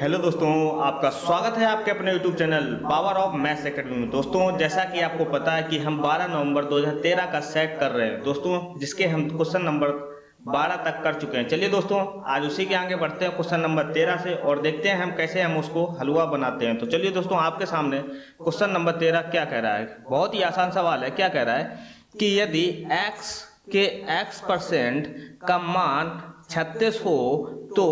Hello दोस्तों, आपका स्वागत है आपके अपने YouTube channel power of maths academy में। दोस्तों, जैसा कि आपको पता है कि हम 12 नवंबर 2013 का सेट कर रहे हैं दोस्तों, जिसके हम क्वेश्चन नंबर 12 तक कर चुके हैं। चलिए दोस्तों, आज उसी के आगे बढ़ते हैं क्वेश्चन नंबर 13 से और देखते हैं हम कैसे उसको हलवा बनाते हैं। तो चलिए दोस्तों, आपके सामने क्वेश्चन नंबर 13 क्या कह रहा है। बहुत ही आसान सवाल है। क्या कह रहा है कि यदि x के x% का मान 36 हो तो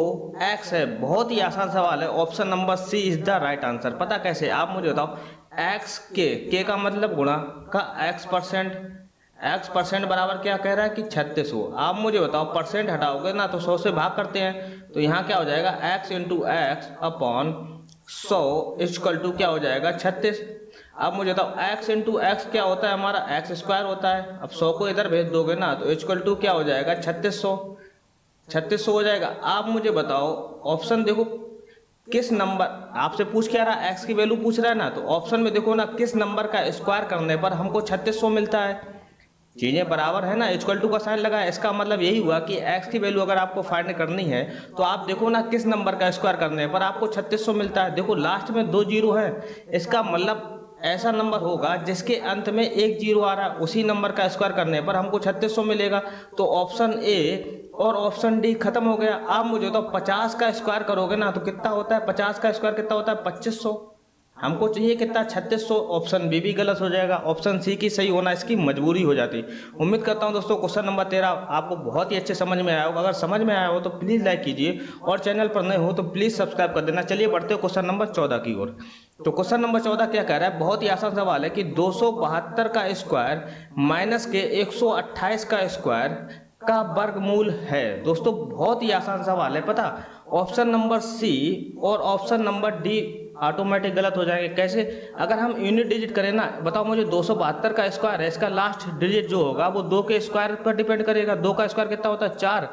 x है। बहुत ही आसान सवाल है। Option number C is the right answer. पता कैसे, आप मुझे बताओ। x के का मतलब गुणा का x% बराबर क्या कह रहा है कि 36 हो। आप मुझे बताओ, परसेंट हटाओगे ना तो 100 से भाग करते हैं, तो यहाँ क्या हो जाएगा x into x upon 100 equal to क्या हो जाएगा 36। अब मुझे बताओ x इंटू एक्स क्या होता है, हमारा x स्क्वायर होता है। अब 100 को इधर भेज दोगे ना तो इक्वल टू क्या हो जाएगा 3600 हो जाएगा। आप मुझे बताओ, ऑप्शन देखो किस नंबर, आपसे पूछ क्या रहा है, x की वैल्यू पूछ रहा है ना, तो ऑप्शन में देखो ना किस नंबर का स्क्वायर करने पर हमको 3600 मिलता है। चीजें बराबर है ना, इक्वल टू का साइन लगा है। इसका मतलब यही हुआ कि x की वैल्यू अगर आपको फाइंड करनी है तो आप देखो ना किस नंबर का स्क्वायर करने पर आपको 3600 मिलता है। देखो लास्ट में 2 जीरो है, इसका मतलब ऐसा नंबर होगा जिसके अंत में 1 जीरो आ रहा है, उसी नंबर का स्क्वायर करने पर हमको 3600 मिलेगा। तो ऑप्शन ए और ऑप्शन डी खत्म हो गया। आप मुझे तो 50 का स्क्वायर करोगे ना तो कितना होता है, 50 का स्क्वायर कितना होता है 2500। हमको चाहिए कितना 3600। ऑप्शन बी भी गलत हो जाएगा, ऑप्शन सी की सही होना इसकी मजबूरी हो जाती। उम्मीद करता हूं दोस्तों क्वेश्चन नंबर 13 आपको बहुत ही अच्छे समझ में आया होगा। अगर समझ में आया हो तो प्लीज लाइक कीजिए और चैनल पर नए हो तो प्लीज सब्सक्राइब कर देना। चलिए बढ़ते हो क्वेश्चन नंबर 14 की ओर। तो क्वेश्चन नंबर 14 क्या कह रहा है, बहुत ही आसान सवाल है कि 272 का स्क्वायर माइनस के 128 का स्क्वायर का वर्गमूल है। दोस्तों बहुत ही आसान सवाल है। पता, ऑप्शन नंबर सी और ऑप्शन नंबर डी ऑटोमेटिक गलत हो जाएंगे। कैसे, अगर हम यूनिट डिजिट करें ना, बताओ मुझे 272 का स्क्वायर है, इसका लास्ट डिजिट जो होगा वो 2 के स्क्वायर पर डिपेंड करेगा। 2 का स्क्वायर कितना होता है 4।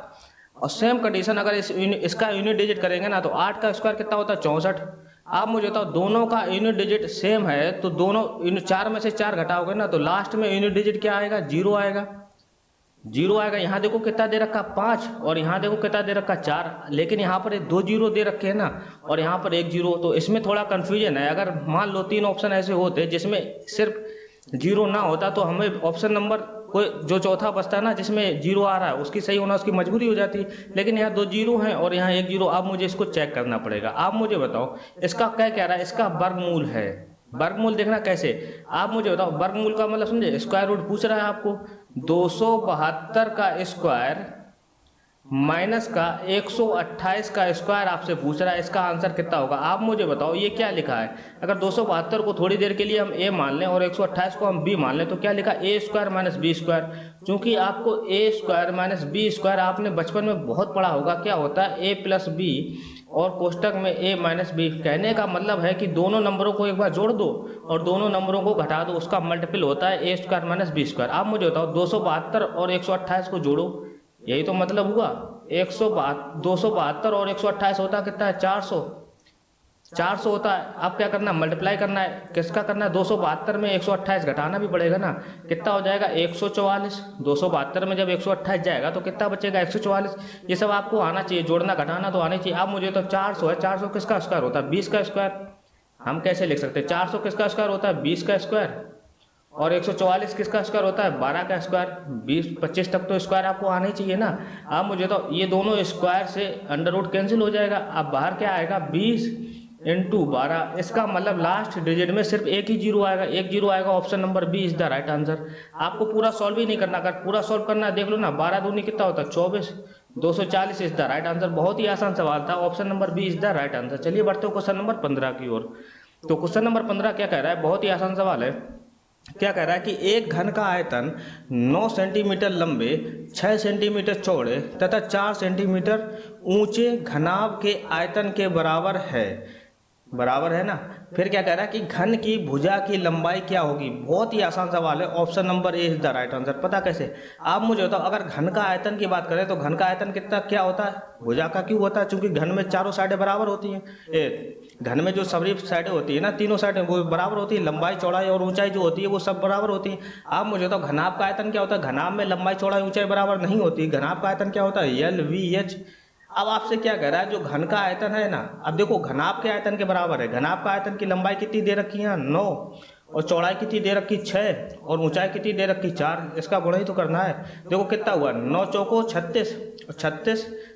और सेम कंडीशन अगर इसका यूनिट डिजिट करेंगे ना तो 8 का स्क्वायर कितना होता है 64। आप मुझे बताओ, दोनों का यूनिट डिजिट सेम है तो दोनों 4 में से 4 घटाओगे ना तो लास्ट में यूनिट डिजिट क्या आएगा, जीरो आएगा। जीरो आएगा। यहाँ देखो कितना दे रखा 5 और यहाँ देखो कितना दे रखा 4, लेकिन यहाँ पर 2 जीरो दे रखे हैं ना और यहाँ पर 1 जीरो, तो इसमें थोड़ा कंफ्यूजन है। अगर मान लो 3 ऑप्शन ऐसे होते जिसमें सिर्फ जीरो ना होता तो हमें ऑप्शन नंबर कोई जो चौथा बचता है ना जिसमें जीरो आ रहा है उसकी सही होना उसकी मजबूरी हो जाती है। लेकिन यहाँ 2 जीरो हैं और यहाँ 1 जीरो। अब मुझे इसको चेक करना पड़ेगा। आप मुझे बताओ इसका क्या कह रहा है, इसका वर्गमूल है। वर्गमूल देखना कैसे, आप मुझे बताओ वर्गमूल का मतलब समझे, स्क्वायर रूट पूछ रहा है आपको। 272 का स्क्वायर माइनस का 128 का स्क्वायर आपसे पूछ रहा है, इसका आंसर कितना होगा। आप मुझे बताओ ये क्या लिखा है। अगर 272 को थोड़ी देर के लिए हम a मान लें और 128 को हम b मान लें तो क्या लिखा, a square minus B square. क्योंकि आपको a square minus B square आपने बचपन में बहुत पढ़ा होगा, क्या होता है a प्लस बी और कोष्टक में a माइनस बी। कहने का मतलब है कि दोनों नंबरों को एक बार जोड़ दो और दोनों नंबरों को घटा दो, उसका मल्टीपल होता है a square minus B square. आप मुझे बताओ 272 और 128 को जोड़ो, यही तो मतलब हुआ। 272 और 128 होता है कितना है 400 होता है। अब क्या करना, मल्टीप्लाई करना है। किसका करना है, 272 में 128 घटाना भी पड़ेगा ना, कितना हो जाएगा 144। 272 में जब 128 जाएगा तो कितना बचेगा 144। ये सब आपको आना चाहिए, जोड़ना घटाना तो आना चाहिए। अब मुझे तो 400 है, 400 किसका स्क्वायर होता है 20 का स्क्वायर। हम कैसे लिख सकते हैं, 400 किसका स्क्वायर होता है 20 का स्क्वायर और 144 किसका स्क्वायर होता है 12 का स्क्वायर। 20-25 तक तो स्क्वायर आपको आना ही चाहिए ना। अब मुझे तो ये दोनों स्क्वायर से अंडर रूट कैंसिल हो जाएगा। अब बाहर क्या आएगा 20 इंटू 12, इसका मतलब लास्ट डिजिट में सिर्फ 1 ही जीरो आएगा, 1 जीरो आएगा। Option number B is the right answer. आपको पूरा सॉल्व ही नहीं करना, अगर पूरा सॉल्व करना देख लो ना, 12 दूनी कितना होता है 24, 240 इज द राइट आंसर। बहुत ही आसान सवाल था, option number B is the right answer. चलिए बढ़ते हो क्वेश्चन नंबर 15 की ओर। तो क्वेश्चन नंबर 15 क्या कह रहा है, बहुत ही आसान सवाल है। क्या कह रहा है कि एक घन का आयतन 9 सेंटीमीटर लंबे, 6 सेंटीमीटर चौड़े तथा 4 सेंटीमीटर ऊंचे घनाभ के आयतन के बराबर है। बराबर है ना। फिर क्या कह रहा है कि घन की भुजा की लंबाई क्या होगी। बहुत ही आसान सवाल है, option number A is the right answer. पता कैसे, आप मुझे बताओ, अगर घन का आयतन की बात करें तो घन का आयतन कितना क्या होता है, भुजा का क्यों होता है, क्योंकि घन में चारों साइडें बराबर होती हैं। घन में जो सभी साइडें होती है ना, तीनों साइडें वो बराबर होती है, लंबाई चौड़ाई और ऊंचाई जो होती है वो सब बराबर होती है। आप मुझे बताओ घनाभ का आयतन क्या होता है। घनाभ में लंबाई चौड़ाई ऊंचाई बराबर नहीं होती। घनाभ का आयतन क्या होता है, LVH। अब आपसे क्या कह रहा है, जो घन का आयतन है ना, अब देखो घनाभ के आयतन के बराबर है। घनाभ का आयतन की लंबाई कितनी दे रखी है 9, और चौड़ाई कितनी दे रखी 6, और ऊंचाई कितनी दे रखी 4। इसका गुणा ही तो करना है। देखो कितना हुआ, 9 चौको 36, और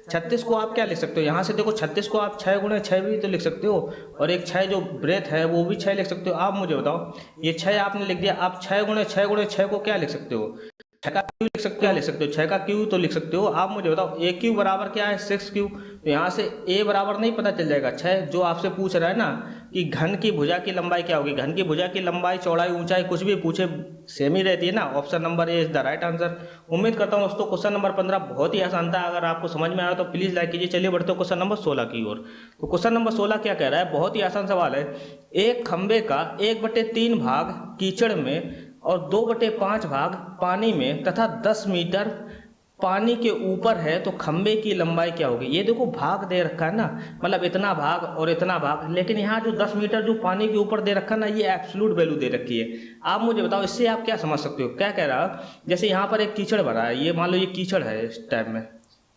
36 को आप क्या लिख सकते हो यहाँ से, देखो 36 को आप 6 गुणे 6 भी तो लिख सकते हो, और एक 6 जो ब्रेथ है वो भी 6 लिख सकते हो। आप मुझे बताओ, ये 6 आपने लिख दिया, आप 6 गुणे 6 गुणे 6 को क्या लिख सकते हो, 6 का क्यू लिख सकते हो, क्या लिख सकते हो, 6 का क्यू तो लिख सकते हो। आप मुझे बताओ ए क्यू बराबर क्या है 6 क्यू। तो यहाँ से ए बराबर नहीं पता चल जाएगा 6, जो आपसे पूछ रहा है ना कि घन की भुजा की लंबाई क्या होगी। घन की भुजा की लंबाई, चौड़ाई, ऊंचाई कुछ भी पूछे सेम ही रहती है ना। Option number A is the right answer. उम्मीद करता हूँ दोस्तों क्वेश्चन नंबर 15 बहुत ही आसान था। अगर आपको समझ में आया तो प्लीज लाइक कीजिए। चलिए बढ़ते हो क्वेश्चन नंबर 16 की ओर। तो क्वेश्चन नंबर 16 क्या कह रहा है, बहुत ही आसान सवाल है। एक खंबे का 1/3 भाग कीचड़ में और 2/5 भाग पानी में तथा 10 मीटर पानी के ऊपर है, तो खंबे की लंबाई क्या होगी। ये देखो भाग दे रखा है ना, मतलब इतना भाग और इतना भाग, लेकिन यहाँ जो 10 मीटर जो पानी के ऊपर दे रखा है ना, ये एब्सोल्यूट वैल्यू दे रखी है। आप मुझे बताओ इससे आप क्या समझ सकते हो। क्या कह रहा है, जैसे यहाँ पर एक कीचड़ भरा है, ये मान लो ये कीचड़ है, इस टाइम में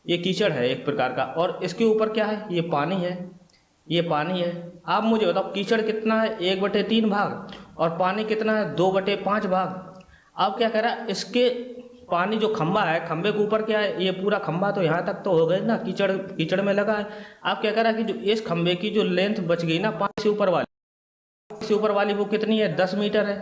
ये कीचड़ है एक प्रकार का, और इसके ऊपर क्या है, ये पानी है, ये पानी है। आप मुझे बताओ कीचड़ कितना है 1/3 भाग, और पानी कितना है 2/5 भाग। अब क्या कह रहा है, इसके पानी जो खंबा है, खंबे के ऊपर क्या है, ये पूरा खंबा तो यहाँ तक तो हो गए ना, कीचड़ में लगा है। आप क्या कह रहा है कि जो इस खंबे की जो लेंथ बच गई ना पानी से ऊपर वाली वो कितनी है 10 मीटर है।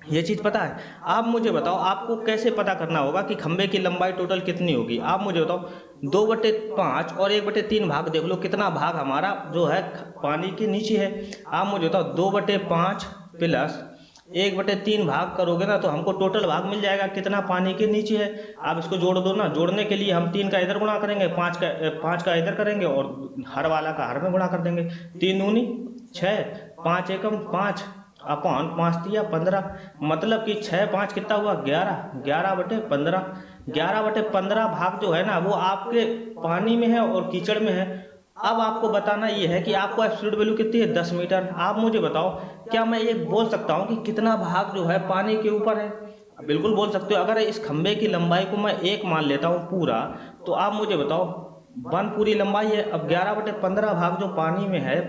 ये चीज पता है। आप मुझे बताओ आपको कैसे पता करना होगा कि खंबे की लंबाई टोटल कितनी होगी। आप मुझे बताओ 2/5 और 1/3 भाग देख लो, कितना भाग हमारा जो है पानी के नीचे है। आप मुझे बताओ 2/5 प्लस 1/3 भाग करोगे ना, तो हमको टोटल भाग मिल जाएगा कितना पानी के नीचे है। आप इसको जोड़ दो ना, जोड़ने के लिए हम 3 का इधर गुणा करेंगे, 5 का इधर करेंगे, और हर वाला का हर में गुणा कर देंगे। 3 दूनी 6, 5 एकम 5 अपॉन 5 तिया 15, मतलब कि 6 5 कितना हुआ 11, 11/15। 11/15 भाग जो है ना वो आपके पानी में है और कीचड़ में है। अब आपको बताना ये है कि आपको एब्सोल्यूट वैल्यू कितनी है 10 मीटर। आप मुझे बताओ क्या मैं ये बोल सकता हूँ कि कितना भाग जो है पानी के ऊपर है। बिल्कुल बोल सकते हो। अगर इस खंबे की लंबाई को मैं 1 मान लेता हूँ पूरा, तो आप मुझे बताओ 1 पूरी लंबाई है। अब 11/15 भाग जो पानी में है,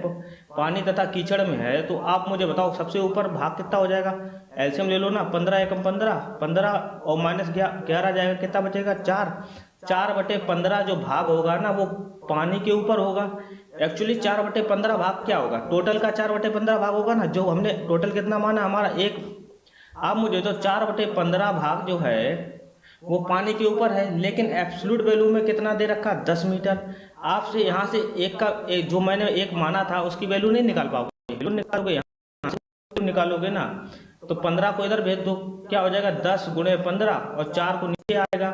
पानी तथा कीचड़ में है, तो आप मुझे बताओ सबसे ऊपर भाग कितना हो जाएगा। एलसीएम ले लो ना, 15 एकम 15 और माइनस 11 जाएगा, कितना बचेगा 4। 4/15 जो भाग होगा ना वो पानी के ऊपर होगा। एक्चुअली 4/15 भाग क्या होगा, टोटल का 4/15 भाग होगा ना, जो हमने टोटल कितना माना हमारा 1। आप मुझे तो 4/15 भाग जो है वो पानी के ऊपर है, लेकिन एब्सोल्यूट वैल्यू में कितना दे रखा 10 मीटर। आपसे यहाँ से जो मैंने 1 माना था उसकी वैल्यू नहीं निकाल पाओगे। वैल्यू निकालोगे यहाँ से निकालोगे ना, तो 15 को इधर भेज दो, क्या हो जाएगा 10 गुणे 15, और 4 को नीचे आएगा,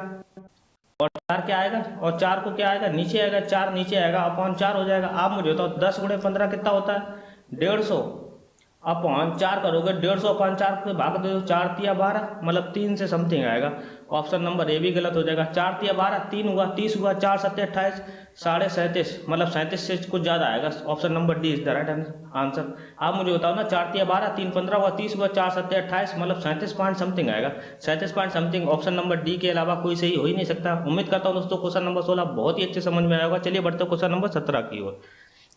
और 4 क्या आएगा, और 4 को क्या आएगा नीचे आएगा, 4 नीचे आएगा, अपॉन 4 हो जाएगा। आप मुझे बताओ 10 गुणे 15 कितना होता है 150, अपॉन 4 करोगे 150 अपॉन 4 से भाग दो, 4 तिया 12, मतलब 3 से समथिंग आएगा। ऑप्शन नंबर ए भी गलत हो जाएगा। 4 तिया 12, 3 हुआ 30 हुआ, 4 7 28, 37.5, मतलब 37 से कुछ ज्यादा आएगा। Option number D is the right answer. आप मुझे बताओ ना, 4 तिया 12, 3 15 हुआ, 30 हुआ, 4 7 28, मतलब 37 पॉइंट समथिंग आएगा। 37 point something option number D के अलावा कोई सही हो ही नहीं सकता। उम्मीद करता हूँ दोस्तों क्वेश्चन नंबर 16 बहुत ही अच्छे समझ में आया होगा। चलिए बढ़ते क्वेश्चन नंबर 17 की ओर।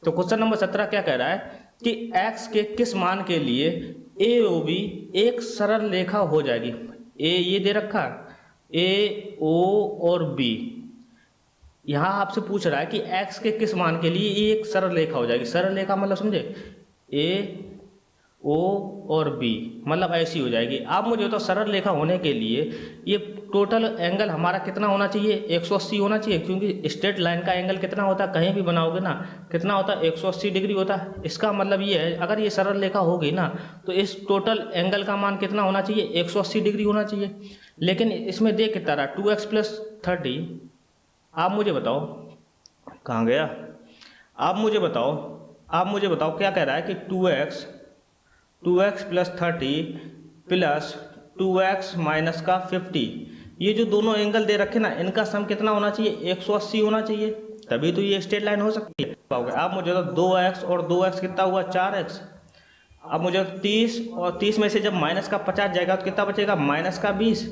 तो क्वेश्चन नंबर 17 क्या कह रहा है कि x के किस मान के लिए ए ओ बी एक सरल रेखा हो जाएगी। ए ये दे रखा, ए ओ और बी, यहां आपसे पूछ रहा है कि x के किस मान के लिए ये एक सरल रेखा हो जाएगी। सरल रेखा मतलब समझे, ए ओ और बी मतलब ऐसी हो जाएगी। आप मुझे तो सरल रेखा होने के लिए ये टोटल एंगल हमारा कितना होना चाहिए 180 होना चाहिए, क्योंकि स्ट्रेट लाइन का एंगल कितना होता है कहीं भी बनाओगे ना कितना होता है 180 डिग्री होता है। इसका मतलब ये है अगर ये सरल रेखा होगी ना तो इस टोटल एंगल का मान कितना होना चाहिए 180 डिग्री होना चाहिए। लेकिन इसमें देख कितना रहा 2x + 30। आप मुझे बताओ कहाँ गया, आप मुझे बताओ क्या कह रहा है कि 2x + 30 प्लस 2x माइनस का 50, ये जो दोनों एंगल दे रखे ना इनका सम कितना होना चाहिए 180 होना चाहिए, तभी तो ये स्ट्रेट लाइन हो सकती है। आप मुझे तो 2x और 2x कितना हुआ 4x। अब मुझे 30 और 30 में से जब माइनस का 50 जाएगा तो कितना बचेगा -20।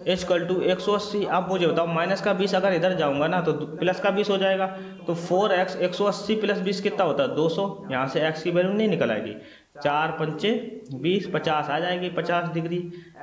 Equal to 180। अब मुझे बताओ माइनस का 20 अगर इधर जाऊंगा ना तो प्लस का 20 हो जाएगा, तो 4x 180 प्लस 20 कितना होता है 200। यहाँ से x की वैल्यू नहीं निकल आएगी, 4 पंचे 20, 50 आ जाएगी 50 डिग्री।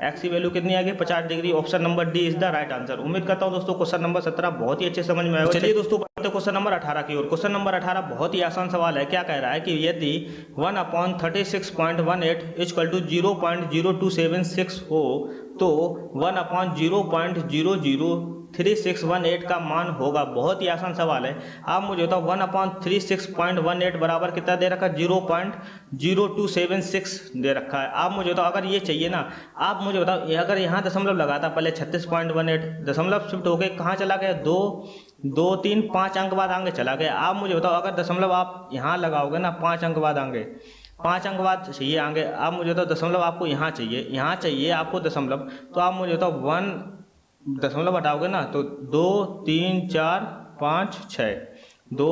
x की वैल्यू कितनी आ गई 50 degree. Option number D is the right answer. उम्मीद करता हूँ दोस्तों क्वेश्चन नंबर 17 बहुत ही अच्छे समझ में आएगा। चलिए दोस्तों बढ़ते क्वेश्चन नंबर 18 की ओर। क्वेश्चन नंबर 18 बहुत ही आसान सवाल है। क्या कह रहा है कि यदि 1/36.18 इक्वल टू 0.0276 हो तो 1/0.003618 का मान होगा। बहुत ही आसान सवाल है। आप मुझे बताओ 1/36.18 बराबर कितना दे रखा है 0.0276 दे रखा है। आप मुझे बताओ अगर ये चाहिए ना, आप मुझे बताओ अगर यहाँ दशमलव लगाता पहले 36.18, दशमलव शिफ्ट होके कहाँ चला गया 2 2 3 5 अंक बाद आगे चला गया। आप मुझे बताओ अगर दशमलव आप यहाँ लगाओगे ना 5 अंक बाद आगे, 5 अंक बाद चाहिए आगे। आप मुझे बताओ दशमलव आपको यहाँ चाहिए आपको दशमलव, तो आप मुझे बताओ 1 दशमलव हटाओगे ना तो 2 3 4 5 6 2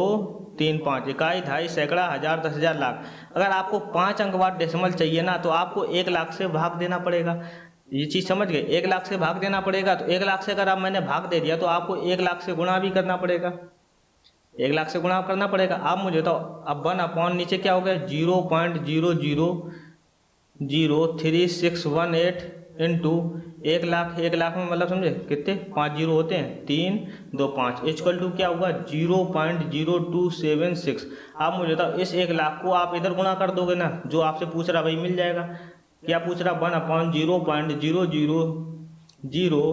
3 5 इकाई ढाई सैकड़ा हजार 10,000 लाख। अगर आपको 5 अंक बाद डेसिमल चाहिए ना तो आपको 1 लाख से भाग देना पड़ेगा। ये चीज़ समझ गए, 1 लाख से भाग देना पड़ेगा। तो 1 लाख से अगर आप मैंने भाग दे दिया तो आपको 1 लाख से गुणा भी करना पड़ेगा, 1 लाख से गुणा करना पड़ेगा। आप मुझे बताओ अब 1 अपॉन नीचे क्या हो गया 0.000318 इंटू 1 लाख। 1 लाख में मतलब समझे कितने 5 जीरो होते हैं 3 2 5 इक्वल टू क्या होगा 0.0276। आप मुझे बताओ इस 1 लाख को आप इधर गुणा कर दोगे ना, जो आपसे पूछ रहा वही मिल जाएगा। क्या पूछ रहा 1/0.000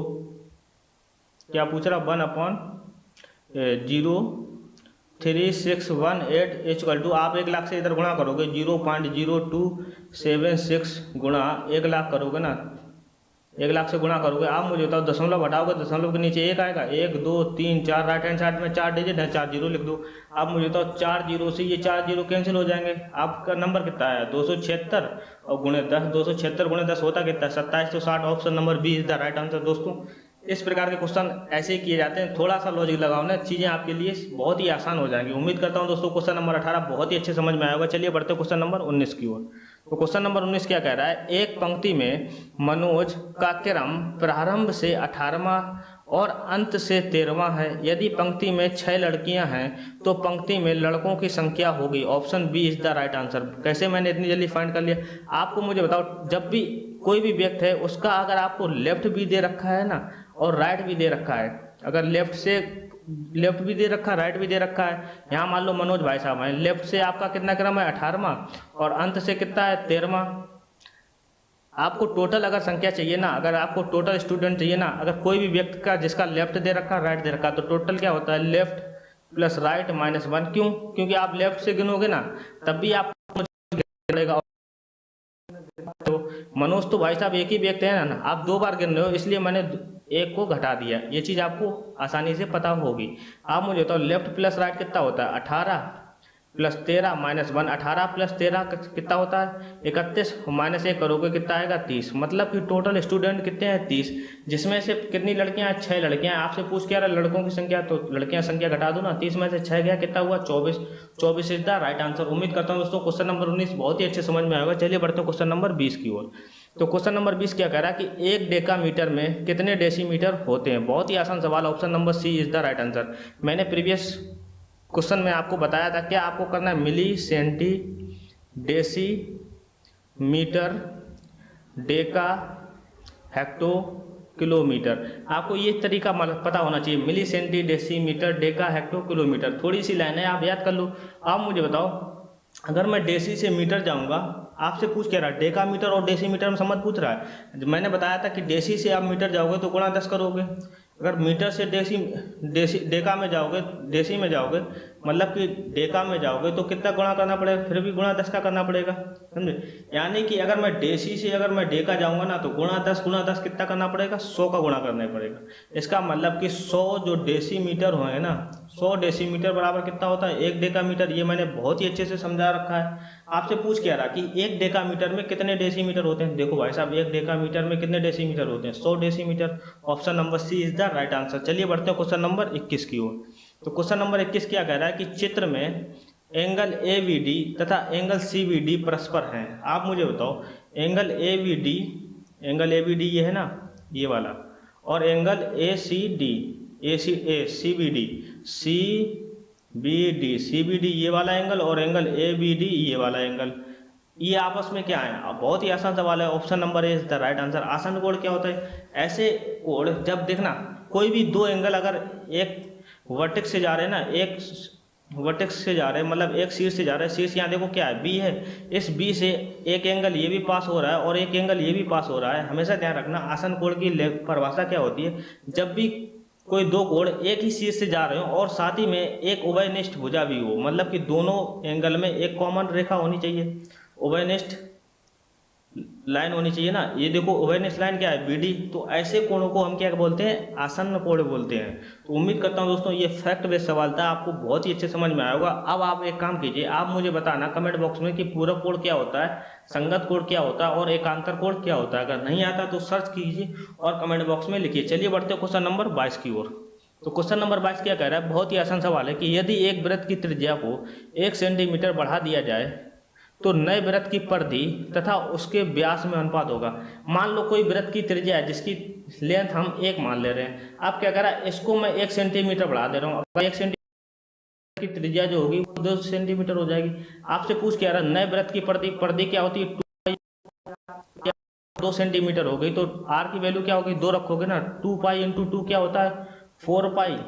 क्या पूछ रहा 1/03618 इक्वल टू आप 1 लाख से इधर गुणा करोगे 0.0276 गुणा 1 लाख करोगे ना, 1 लाख से गुणा करोगे। आप मुझे बताओ दशमलव हटाओगे, दशमलव के नीचे 1 आएगा 1 2 3 4 राइट हैंड साइड में 4 डिजिट है 4 जीरो लिख दो। आप मुझे बताओ 4 जीरो से ये 4 जीरो कैंसिल हो जाएंगे। आपका नंबर कितना आया 276 और गुणे 10, 276 गुणे 10 होता कितना 2760। Option number B is the right answer. दोस्तों इस प्रकार के क्वेश्चन ऐसे ही किए जाते हैं, थोड़ा सा लॉजिक लगाओ ना, चीज़ें आपके लिए बहुत ही आसान हो जाएंगी। उम्मीद करता हूं दोस्तों क्वेश्चन नंबर 18 बहुत ही अच्छे समझ में आया होगा। चलिए बढ़ते क्वेश्चन नंबर 19 की ओर। तो क्वेश्चन नंबर 19 क्या कह रहा है, एक पंक्ति में मनोज का क्रम प्रारंभ से 18वां और अंत से 13वां है। यदि पंक्ति में 6 लड़कियां हैं तो पंक्ति में लड़कों की संख्या होगी। Option B is the right answer. कैसे मैंने इतनी जल्दी फाइंड कर लिया, आपको मुझे बताओ जब भी कोई भी व्यक्ति है उसका अगर आपको लेफ्ट भी दे रखा है ना और राइट भी दे रखा है, अगर लेफ्ट भी दे रखा है राइट भी दे रखा है, यहाँ मान लो मनोज भाई साहब हैं, लेफ्ट से आपका कितना क्रम है 18वां और अंत से कितना है 13वां। आपको टोटल अगर संख्या चाहिए ना, अगर आपको टोटल स्टूडेंट चाहिए ना, अगर कोई भी व्यक्ति का जिसका लेफ्ट दे रखा राइट दे रखा तो टोटल क्या होता है लेफ्ट प्लस राइट माइनस 1। क्यों? क्योंकि आप लेफ्ट से गिनोगे ना तब भी आपको पड़ेगा। तो मनोज तो भाई साहब एक ही व्यक्ति है ना, आप 2 बार गिन रहे हो इसलिए मैंने 1 को घटा दिया। ये चीज़ आपको आसानी से पता होगी। आप मुझे बताओ लेफ्ट प्लस राइट कितना होता है 18 प्लस 13 माइनस 1। 18 प्लस 13 कितना होता है 31 माइनस 1 करोगे कितना आएगा 30। मतलब कि टोटल स्टूडेंट कितने हैं 30, जिसमें से कितनी लड़कियां हैं 6 लड़कियां हैं। आपसे पूछ क्या रहा लड़कों की संख्या, तो लड़कियां संख्या घटा दो ना, 30 में से 6 गया कितना हुआ 24। 24 इज द राइट आंसर। उम्मीद करता हूँ दोस्तों क्वेश्चन नंबर 19 बहुत ही अच्छे समझ में आएगा। चलिए बढ़ते हैं क्वेश्चन नंबर 20 की ओर। तो क्वेश्चन नंबर 20 क्या कह रहा है कि 1 डेकामीटर में कितने डेसीमीटर होते हैं। बहुत ही आसान सवाल, option number C is the right answer. मैंने प्रीवियस क्वेश्चन में आपको बताया था क्या आपको करना है milli centi deci metre deca hecto kilometre. आपको ये तरीका पता होना चाहिए, milli centi deci metre deca hecto kilometre. थोड़ी सी लाइन है आप याद कर लो। आप मुझे बताओ अगर मैं डेसी से मीटर जाऊंगा, आपसे पूछ क्या रहा है डेका मीटर और डेसी मीटर में समझ पूछ रहा है। मैंने बताया था कि डेसी से आप मीटर जाओगे तो गुणा 10 करोगे, अगर मीटर से डेका में जाओगे डेसी में जाओगे मतलब कि डेका में जाओगे तो कितना गुणा करना पड़ेगा, फिर भी गुणा 10 का करना पड़ेगा, समझे। यानी कि अगर मैं डेसी से अगर मैं डेका जाऊंगा ना तो गुणा 10 कितना करना पड़ेगा 100 का गुणा करना पड़ेगा। इसका मतलब कि 100 जो डेसी मीटर होंगे ना, 100 डेसी मीटर बराबर कितना होता है 1 डेका मीटर। ये मैंने बहुत ही अच्छे से समझा रखा है। आपसे पूछ क्या रहा कि 1 डेका मीटर में कितने डेसीमीटर होते हैं। देखो भाई साहब 1 डेका मीटर में कितने डेसीमीटर होते हैं 100 decimetre. Option number C is the right answer. चलिए बढ़ते हैं क्वेश्चन नंबर 21 की ओर। तो क्वेश्चन नंबर 21 क्या कह रहा है कि चित्र में एंगल AVD तथा एंगल CVD परस्पर हैं। आप मुझे बताओ एंगल AVD ये है ना ये वाला, और angle A C B D ये वाला एंगल और एंगल ए बी डी ये वाला एंगल, ये आपस में क्या है। अब बहुत ही आसान सवाल है, option number A is the right answer. आसन कोण क्या होता है, ऐसे कोण जब देखना कोई भी दो एंगल अगर एक वर्टेक्स से जा रहे हैं ना, एक वर्टेक्स से जा रहे हैं मतलब एक शीर्ष से जा रहे हैं, शीर्ष यहाँ देखो क्या है बी है, इस बी से एक एंगल ये भी पास हो रहा है और एक एंगल ये भी पास हो रहा है। हमेशा ध्यान रखना आसन कोण की परिभाषा क्या होती है, जब भी कोई दो कोण एक ही शीर्ष से जा रहे हो और साथ ही में एक उभयनिष्ठ भुजा भी हो, मतलब कि दोनों एंगल में एक कॉमन रेखा होनी चाहिए, उभयनिष्ठ लाइन होनी चाहिए ना। ये देखो उभयनिष्ठ लाइन क्या है बीडी, तो ऐसे कोणों को हम क्या बोलते हैं, आसन्न कोण बोलते हैं। तो उम्मीद करता हूं दोस्तों ये फैक्ट बेस्ड सवाल था, आपको बहुत ही अच्छे समझ में आया होगा। अब आप एक काम कीजिए, आप मुझे बताना कमेंट बॉक्स में कि पूरक कोण क्या होता है, संगत कोण क्या होता है और एकांतर कोण क्या होता है। अगर नहीं आता तो सर्च कीजिए और कमेंट बॉक्स में लिखिए। चलिए बढ़ते क्वेश्चन नंबर 22 की ओर। तो क्वेश्चन नंबर 22 क्या कह रहा है, बहुत ही आसान सवाल है कि यदि एक वृत्त की त्रिज्या को 1 सेंटीमीटर बढ़ा दिया जाए तो नए वृत्त की परिधि तथा उसके व्यास में अनुपात होगा। मान लो कोई वृत्त की त्रिज्या है जिसकी लेंथ हम 1 मान ले रहे हैं, अब क्या कह रहा है, इसको मैं 1 सेंटीमीटर बढ़ा दे रहा हूँ, 1 सेंटीमीटर की त्रिज्या जो होगी वो 2 सेंटीमीटर हो जाएगी। आपसे पूछ क्या रहा है, नए वृत्त की परिधि क्या होती है, 2 सेंटीमीटर हो गई, तो आर की वैल्यू क्या होगी, 2 रखोगे ना, 2 पाई इंटू 2 क्या होता है 4 पाई,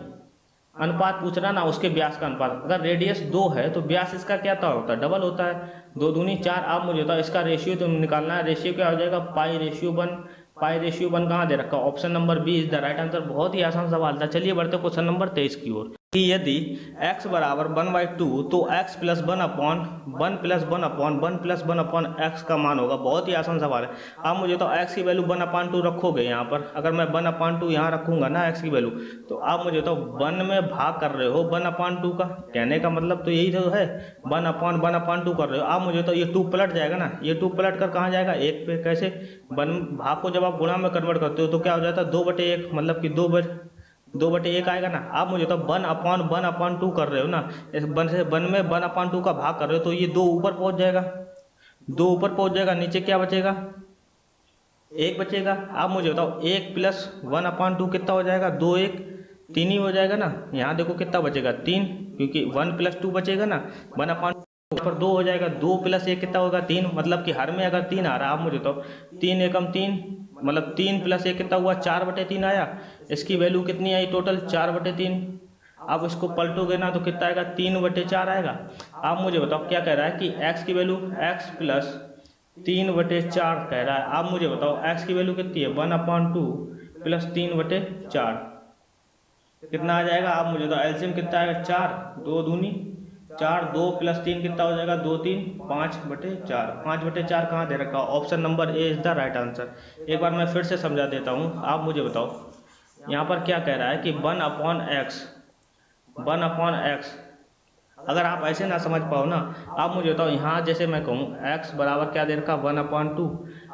अनुपात पूछ रहा ना उसके व्यास का अनुपात। अगर रेडियस 2 है तो व्यास इसका क्या होता है, डबल होता है, 2 दूनी 4। आप मुझे बताओ इसका रेशियो तो निकालना है, रेशियो क्या हो जाएगा पाई रेशियो 1। पाई रेशियो 1 कहाँ दे रखा, option number B is the right answer. बहुत ही आसान सवाल था। चलिए बढ़ते क्वेश्चन नंबर 23 की ओर कि यदि x बराबर 1/2 तो x plus 1 upon 1 plus 1 upon 1 plus 1 upon x का मान होगा। बहुत ही आसान सवाल है। आप मुझे तो x की वैल्यू 1/2 रखोगे यहाँ पर, अगर मैं 1/2 यहाँ रखूंगा ना x की वैल्यू, तो आप मुझे तो 1 में भाग कर रहे हो 1/2 का, कहने का मतलब तो यही तो है, 1/1/2 कर रहे हो। आप मुझे तो ये 2 पलट जाएगा ना, ये 2 पलट कर कहाँ जाएगा 1 पे, कैसे, भाग को जब आप गुणा में कन्वर्ट करते हो तो क्या हो जाता है 2/1, मतलब कि 2/1 आएगा ना। आप मुझे तो 1/1/2 कर रहे हो ना, इस 1 से 1 में 1/2 का भाग कर रहे हो, तो ये 2 ऊपर पहुंच जाएगा, 2 ऊपर पहुंच जाएगा, नीचे क्या बचेगा 1 बचेगा। आप मुझे बताओ 1 प्लस 1/2 कितना हो जाएगा, 2 1 3 ही हो जाएगा ना। यहाँ देखो कितना बचेगा 3, क्योंकि 1 प्लस 2 बचेगा ना, 1/2 पर 2 हो जाएगा, 2 प्लस 1 कितना होगा 3, मतलब कि हर में अगर 3 आ रहा है, आप मुझे तो 3 एकम 3, मतलब 3 प्लस 1 कितना हुआ 4/3 आया। इसकी वैल्यू कितनी आई टोटल 4/3। अब इसको पलटोगे ना तो कितना आएगा 3/4 आएगा। आप मुझे बताओ क्या कह रहा है कि x की वैल्यू x प्लस 3/4 कह रहा है। आप मुझे बताओ x की वैल्यू कितनी है 1/2 प्लस 3/4 कितना आ जाएगा। आप मुझे बताओ एलसीएम कितना आएगा 4, 2 दूनी 4, 2 प्लस 3 कितना हो जाएगा 2 3 5/4। 5/4 कहाँ दे रखा, option number A is the right answer. एक बार मैं फिर से समझा देता हूँ। आप मुझे बताओ यहाँ पर क्या कह रहा है कि 1/x अगर आप ऐसे ना समझ पाओ ना, आप मुझे बताओ यहाँ जैसे मैं कहूँ x बराबर क्या दे रखा 1/2,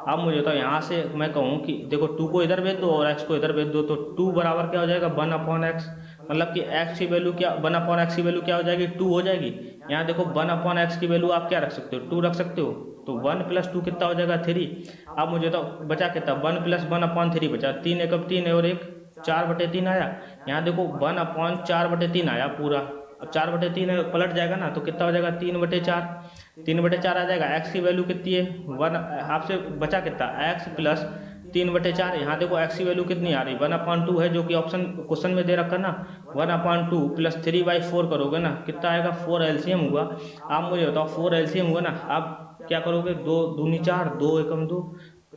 आप मुझे बताओ यहाँ से मैं कहूँ कि देखो 2 को इधर भेज दो और x को इधर भेज दो, तो 2 बराबर क्या हो जाएगा 1/x, मतलब कि x की वैल्यू क्या 1/x की वैल्यू क्या हो जाएगी 2 हो जाएगी। यहाँ देखो 1/x की वैल्यू आप क्या रख सकते हो 2 रख सकते हो, तो 1 प्लस 2 कितना हो जाएगा 3। आप मुझे तो बचा कितना 1 प्लस 1/3 बचा, 3 एकम 3 है और 1 4/3 आया। यहाँ देखो 1/4/3 आया पूरा, अब 4/3 पलट जाएगा ना तो कितना हो जाएगा 3/4 आ जाएगा। x की वैल्यू कितनी है 1, आपसे बचा कितना x प्लस 3/4। यहाँ देखो x की वैल्यू कितनी आ रही 1/2 है, जो कि ऑप्शन क्वेश्चन में दे रखा ना, 1/2 प्लस 3/4 करोगे ना कितना आएगा 4 एलसीएम हुआ। आप मुझे बताओ 4 एलसीएम हुआ ना, आप क्या करोगे 2 दूनी 4, 2 एकम 2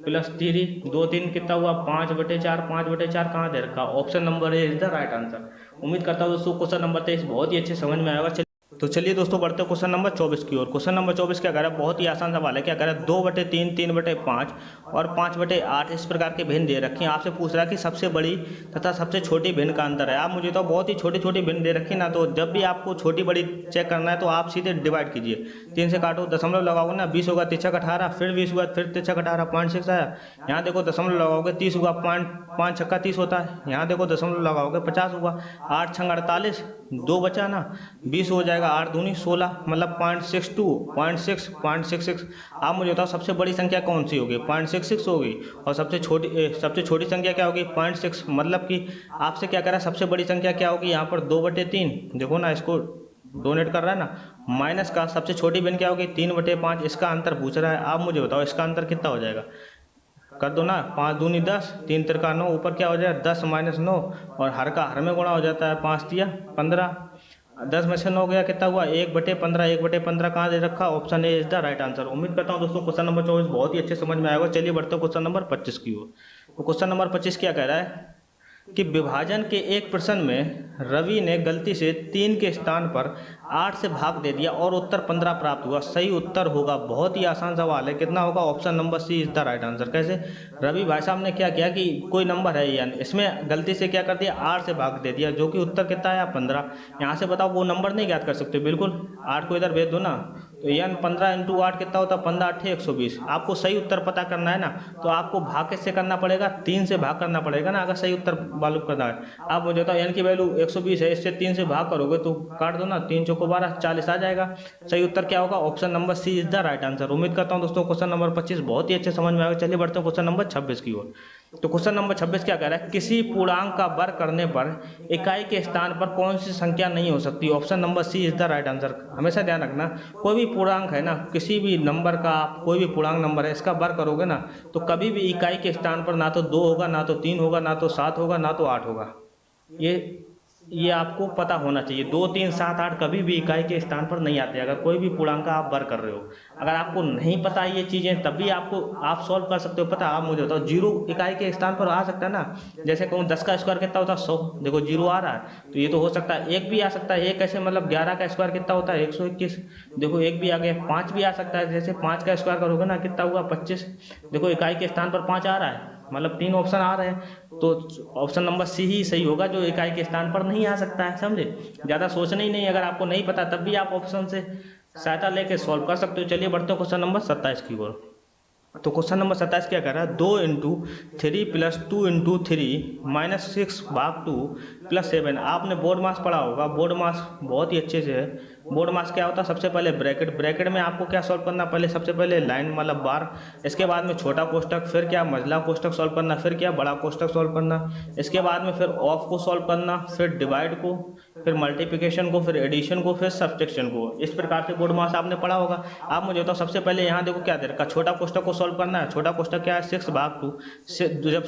प्लस 3 2 3 कितना हुआ 5/4। 5/4 कहाँ दे रखा, option number A is the right answer. उम्मीद करता हूँ दोस्तों क्वेश्चन नंबर 23 बहुत ही अच्छे समझ में आएगा। तो चलिए दोस्तों बढ़ते हैं क्वेश्चन नंबर 24 की ओर। क्वेश्चन नंबर 24 क्या कह रहा है, बहुत ही आसान सवाल है। क्या कह रहा है 2/3, 3/5 और 5/8 इस प्रकार के भिन्न दे रखी हैं। आपसे पूछ रहा है कि सबसे बड़ी तथा सबसे छोटी भिन्न का अंतर है। आप मुझे तो बहुत ही छोटी छोटी भिन्न दे रखी ना, तो जब भी आपको छोटी बड़ी चेक करना है तो आप सीधे डिवाइड कीजिए, 3 से काटो, दशमलव लगाओगे ना 20 होगा 3 18, फिर 20 हुआ फिर 3 18 0.6 आया। यहाँ देखो दशमलव लगाओगे 30 हुआ 5 छक्का 30 होता है। यहाँ देखो दशमलव लगाओगे 50 हुआ, 8 छंग 48, 2 बचा ना 20 हो जाएगा। 8 दूनी 16 मतलब 0.66 आप मुझे बताओ सबसे बड़ी संख्या कौन सी होगी, 0.66 होगी। और सबसे छोटी संख्या क्या होगी, 0.6। मतलब कि आपसे क्या कह रहा है, सबसे बड़ी संख्या क्या होगी यहाँ पर 2/3। देखो ना, इसको डोनेट कर रहा है ना, माइनस का सबसे छोटी भिन्न क्या होगी 3/5। इसका अंतर पूछ रहा है। आप मुझे बताओ इसका अंतर कितना हो जाएगा, कर दो ना, 5 दूनी 10, 3 तिरका 9, ऊपर क्या हो जाएगा 10 - 9 और हर का हर में गुणा हो जाता है, 5 तिया 15, 10 में से 9 गया, कितना हुआ 1/15। 1/15 कहाँ दे रखा, option A is the right answer. उम्मीद करता हूँ दोस्तों क्वेश्चन नंबर 24 बहुत ही अच्छे समझ में आएगा। चलिए बढ़ते हैं क्वेश्चन नंबर 25 की ओर। तो क्वेश्चन नंबर 25 क्या कह रहा है कि विभाजन के एक प्रश्न में रवि ने गलती से 3 के स्थान पर 8 से भाग दे दिया और उत्तर 15 प्राप्त हुआ। सही उत्तर होगा, बहुत ही आसान सवाल है, कितना होगा, option number C is the right answer. कैसे, रवि भाई साहब ने क्या किया कि कोई नंबर है यानी इसमें गलती से क्या कर दिया 8 से भाग दे दिया, जो कि उत्तर कितना आया 15। यहाँ से बताओ वो नंबर नहीं याद कर सकते, बिल्कुल 8 को इधर भेज दो ना, तो यानी 15 × 8 कितना होता है, 15 × 8 = 120। आपको सही उत्तर पता करना है ना, तो आपको भाग किससे करना पड़ेगा, 3 से भाग करना पड़ेगा ना, अगर सही उत्तर मालूम करना है। आप मुझे बताओ यानी कि वैल्यू 120 है, इससे 3 से भाग करोगे तो काट दो ना, 3 × 4 = 12, 40 आ जाएगा। सही उत्तर क्या होगा, option number C is the right answer. उम्मीद करता हूं दोस्तों क्वेश्चन नंबर 25 बहुत ही अच्छे समझ में आएगा। चलिए बढ़ते हैं क्वेश्चन नंबर 26 की ओर। तो क्वेश्चन नंबर 26 क्या कह रहा है, किसी पूर्णांक का वर्ग करने पर इकाई के स्थान पर कौन सी संख्या नहीं हो सकती, option number C is the right answer. हमेशा ध्यान रखना, कोई भी पूर्णांक है ना, किसी भी नंबर का कोई भी पूर्णांक नंबर है, इसका वर्ग करोगे ना तो कभी भी इकाई के स्थान पर ना तो 2 होगा, ना तो 3 होगा, ना तो 7 होगा, ना तो 8 होगा। ये आपको पता होना चाहिए। 2, 3, 7, 8 कभी भी इकाई के स्थान पर नहीं आते, अगर कोई भी पूर्णांक का आप वर्ग कर रहे हो। अगर आपको नहीं पता ये चीज़ें तब भी आप सॉल्व कर सकते हो। पता आप मुझे बताओ 0 इकाई के स्थान पर आ सकता है ना, जैसे कहूँ 10 का स्क्वायर कितना होता है 100, देखो 0 आ रहा है तो ये तो हो सकता है। 1 भी आ सकता है, 1 कैसे, मतलब 11 का स्क्वायर कितना होता है 121, देखो 1 भी आ गया। 5 भी आ सकता है, जैसे 5 का स्क्वायर करोगे ना कितना हुआ 25, देखो इकाई के स्थान पर 5 आ रहा है, मतलब 3 ऑप्शन आ रहे हैं, तो ऑप्शन नंबर सी ही सही होगा, जो इकाई के स्थान पर नहीं आ सकता है। समझे, ज़्यादा सोचना ही नहीं, अगर आपको नहीं पता तब भी आप ऑप्शन से सहायता लेके सॉल्व कर सकते हो। चलिए बढ़ते हो क्वेश्चन नंबर 27 की ओर। तो क्वेश्चन नंबर 27 क्या कह रहा है, 2 × 3 + 2 × 3 - 6 / 2 + 7। आपने बोर्ड मास पढ़ा होगा, बोर्ड मास बहुत ही अच्छे से है। बोर्ड मास क्या होता है, सबसे पहले ब्रैकेट में आपको क्या सॉल्व करना, पहले सबसे पहले लाइन मतलब बार, इसके बाद में छोटा कोष्टक, फिर क्या मझला कोष्टक सॉल्व करना, फिर क्या बड़ा कोष्टक सॉल्व करना, इसके बाद में फिर ऑफ को सॉल्व करना, फिर डिवाइड को, फिर मल्टीप्लिकेशन को, फिर एडिशन को, फिर सब्सट्रैक्शन को। इस प्रकार से बोर्ड मास आपने पढ़ा होगा। आप मुझे बताओ सबसे पहले यहाँ देखो क्या दे रखा, छोटा कोष्टक को सॉल्व करना है। छोटा कोष्टक क्या है 6/2 से, जब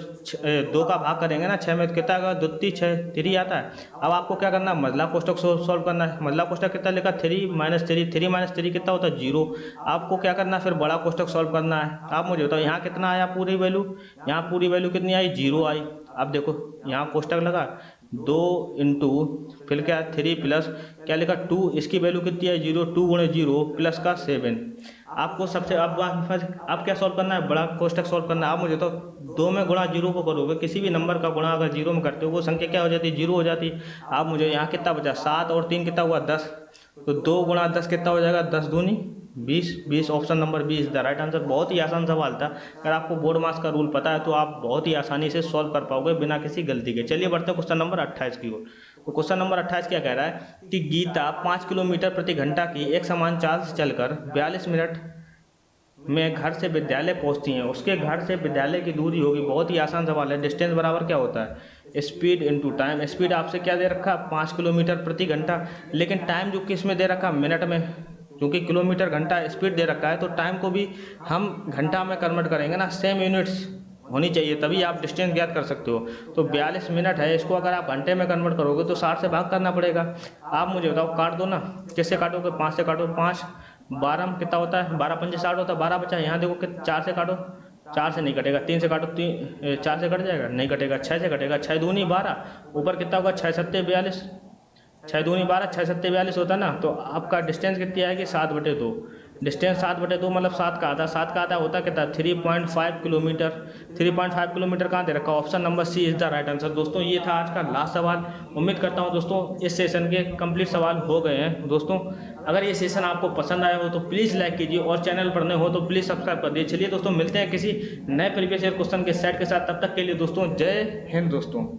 2 का भाग करेंगे ना 6 में कितना आएगा, 2 × 6 = 3 आता है। अब आपको क्या करना है, मझला कोष्टक सॉल्व करना है। मझला कोष्टक कितना लिखा 3 - 3, 3 - 3 कितना होता है 0। आपको क्या करना है, फिर बड़ा कोष्टक सॉल्व करना है। आप मुझे बताओ यहाँ कितना आया पूरी वैल्यू, यहाँ पूरी वैल्यू कितनी आई 0 आई। अब देखो यहाँ कोष्टक लगा 2 × फिर क्या 3 प्लस क्या लिखा 2, इसकी वैल्यू कितनी है 0, 2 × 0 प्लस का 7। आपको सबसे अब क्या सॉल्व करना है, बड़ा कोष्टक सॉल्व करना है। आप मुझे तो 2 में गुणा 0 को करोगे, किसी भी नंबर का गुणा अगर 0 में करते हो वो संख्या क्या हो जाती है 0 हो जाती है। आप मुझे यहाँ कितना बचा 7 और 3 कितना हुआ 10, तो 2 × 10 कितना हो जाएगा 10 दूनी 20। Option number B is the right answer. बहुत ही आसान सवाल था, अगर आपको बोर्ड मास का रूल पता है तो आप बहुत ही आसानी से सॉल्व कर पाओगे बिना किसी गलती के। चलिए बढ़ते हैं क्वेश्चन नंबर 28 की ओर। तो क्वेश्चन नंबर 28 क्या कह रहा है कि गीता 5 किलोमीटर प्रति घंटा की एक समान चाल से चलकर 42 मिनट में घर से विद्यालय पहुंचती हैं। उसके घर से विद्यालय की दूरी होगी, बहुत ही आसान सवाल है। डिस्टेंस बराबर क्या होता है, स्पीड इनटू टाइम। स्पीड आपसे क्या दे रखा 5 किलोमीटर प्रति घंटा, लेकिन टाइम जो किस में दे रखा मिनट में, क्योंकि किलोमीटर घंटा स्पीड दे रखा है तो टाइम को भी हम घंटा में कन्वर्ट करेंगे ना, सेम यूनिट्स होनी चाहिए तभी आप डिस्टेंस ज्ञात कर सकते हो। तो 42 मिनट है, इसको अगर आप घंटे में कन्वर्ट करोगे तो 60 से भाग करना पड़ेगा। आप मुझे बताओ काट दो ना, किससे काटोगे 5 से काटो, 5 12 में कितना होता है 12 × 5 = 60 होता है, 12 बचा। यहाँ देखो कि 4 से काटो, 4 से नहीं कटेगा, 3 से काटो, 4 से कट जाएगा, नहीं कटेगा, 6 से कटेगा, 6 दूनी 12, ऊपर कितना होगा 6 × 7 = 42, 6 दूनी 12, 6 × 7 = 42 होता है ना। तो आपका डिस्टेंस कितनी आएगी 7/2। डिस्टेंस 7/2 मतलब 7 का आधा, 7 का आधा होता कितना 3.5 किलोमीटर। 3.5 किलोमीटर कहाँ दे रखा, option number C is the right answer. दोस्तों ये था आज का लास्ट सवाल। उम्मीद करता हूँ दोस्तों इस सेशन के कंप्लीट सवाल हो गए हैं। दोस्तों अगर ये सेशन आपको पसंद आया हो तो प्लीज़ लाइक कीजिए और चैनल पर नए हो तो प्लीज़ सब्सक्राइब कर दीजिए। चलिए दोस्तों मिलते हैं किसी नए प्रीवियस ईयर क्वेश्चन के सेट के साथ, तब तक के लिए दोस्तों जय हिंद दोस्तों।